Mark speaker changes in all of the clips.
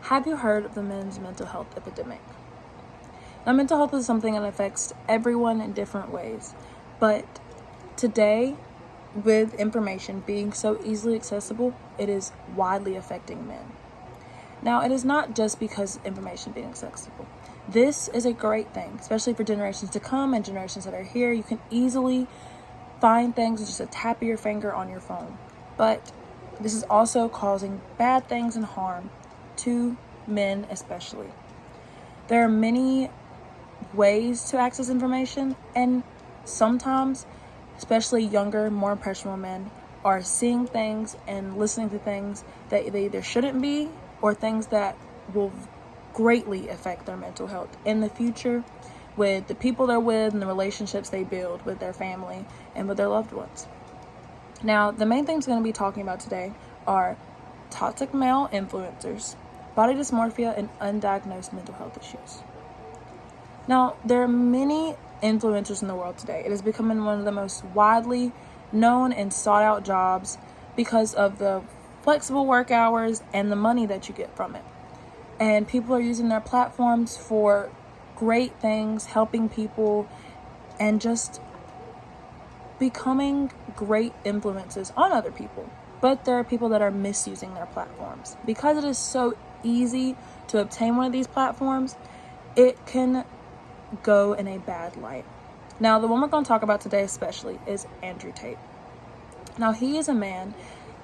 Speaker 1: Have you heard of the men's mental health epidemic? Now, mental health is something that affects everyone in different ways, but today, with information being so easily accessible, it is widely affecting men. Now, it is not just because information being accessible. This is a great thing, especially for generations to come and generations that are here. You can easily find things with just a tap of your finger on your phone. But this is also causing bad things and harm to men especially. There are many ways to access information, and sometimes, especially younger, more impressionable men are seeing things and listening to things that they either shouldn't be or things that will greatly affect their mental health in the future with the people they're with and the relationships they build with their family and with their loved ones. Now, the main things we're going to be talking about today are toxic male influencers, body dysmorphia, and undiagnosed mental health issues. Now, there are many influencers in the world today. It is becoming one of the most widely known and sought out jobs because of the flexible work hours and the money that you get from it. And people are using their platforms for great things, helping people, and just becoming great influences on other people. But there are people that are misusing their platforms. Because it is so easy to obtain one of these platforms, it can go in a bad light. Now, the one we're going to talk about today especially is Andrew Tate. Now, he is a man,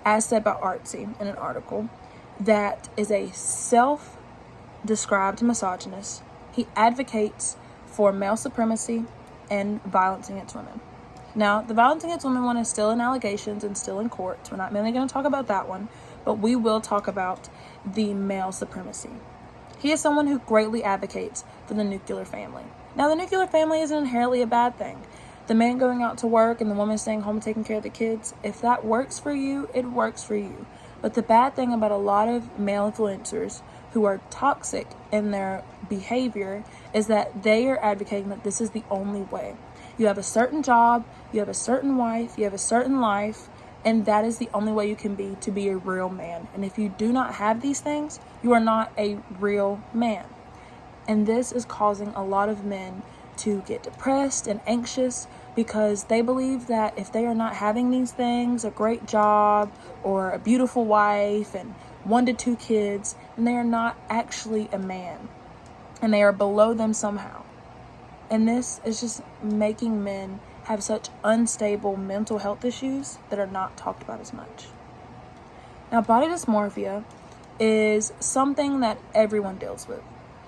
Speaker 1: as said by Artsy in an article, that is a self-described misogynist. He advocates for male supremacy and violence against women. Now, the violence against women one is still in allegations and still in courts. We're not mainly going to talk about that one, but we will talk about the male supremacy. He is someone who greatly advocates for the nuclear family. Now, the nuclear family isn't inherently a bad thing. The man going out to work and the woman staying home taking care of the kids, if that works for you, it works for you. But the bad thing about a lot of male influencers who are toxic in their behavior is that they are advocating that this is the only way. You have a certain job, you have a certain wife, you have a certain life, and that is the only way you can be to be a real man. And if you do not have these things, you are not a real man. And this is causing a lot of men to get depressed and anxious because they believe that if they are not having these things, a great job or a beautiful wife and 1 to 2 kids, then they are not actually a man and they are below them somehow. And this is just making men have such unstable mental health issues that are not talked about as much. Now, body dysmorphia is something that everyone deals with.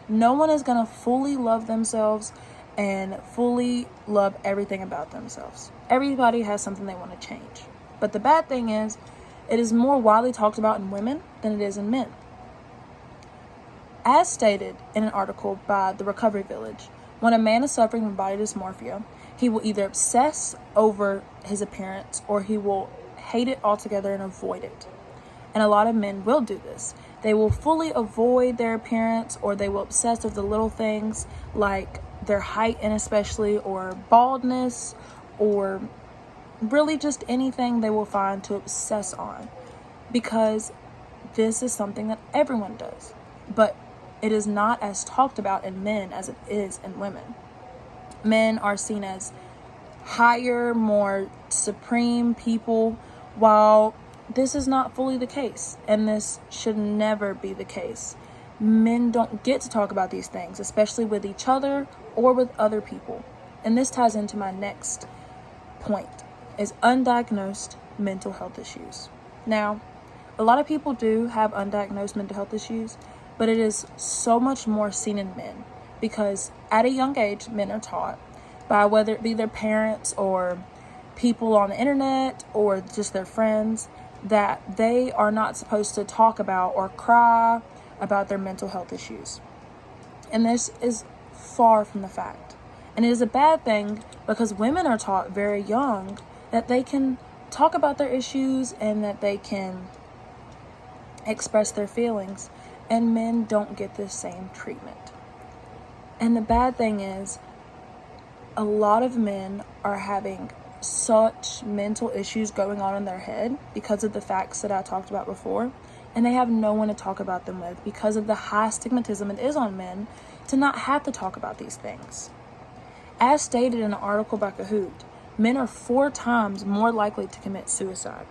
Speaker 1: No one is going to fully love themselves and fully love everything about themselves. Everybody has something they want to change. But the bad thing is, it is more widely talked about in women than it is in men. As stated in an article by The Recovery Village, when a man is suffering from body dysmorphia, he will either obsess over his appearance or he will hate it altogether and avoid it. And a lot of men will do this. They will fully avoid their appearance or they will obsess over the little things like their height and especially or baldness or really just anything they will find to obsess on because this is something that everyone does. But it is not as talked about in men as it is in women. Men are seen as higher, more supreme people, while this is not fully the case, and this should never be the case. Men don't get to talk about these things, especially with each other or with other people. And this ties into my next point, is undiagnosed mental health issues. Now, a lot of people do have undiagnosed mental health issues, but it is so much more seen in men because at a young age, men are taught by whether it be their parents or people on the internet or just their friends that they are not supposed to talk about or cry about their mental health issues. And this is far from the fact. And it is a bad thing because women are taught very young that they can talk about their issues and that they can express their feelings, and men don't get the same treatment. And the bad thing is, a lot of men are having such mental issues going on in their head because of the facts that I talked about before, and they have no one to talk about them with because of the high stigmatism it is on men to not have to talk about these things. As stated in an article by Kahoot, men are 4 times more likely to commit suicide,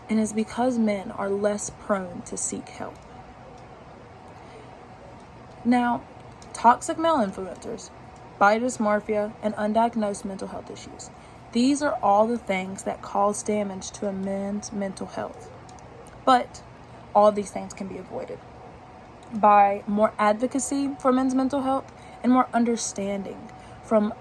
Speaker 1: and it's because men are less prone to seek help. Now, toxic male influencers, body dysmorphia, and undiagnosed mental health issues. These are all the things that cause damage to a man's mental health. But all these things can be avoided by more advocacy for men's mental health and more understanding from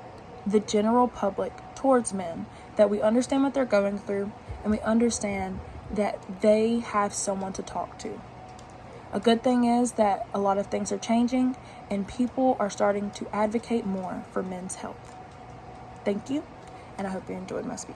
Speaker 1: the general public towards men, that we understand what they're going through and we understand that they have someone to talk to. A good thing is that a lot of things are changing and people are starting to advocate more for men's health. Thank you, and I hope you enjoyed my speech.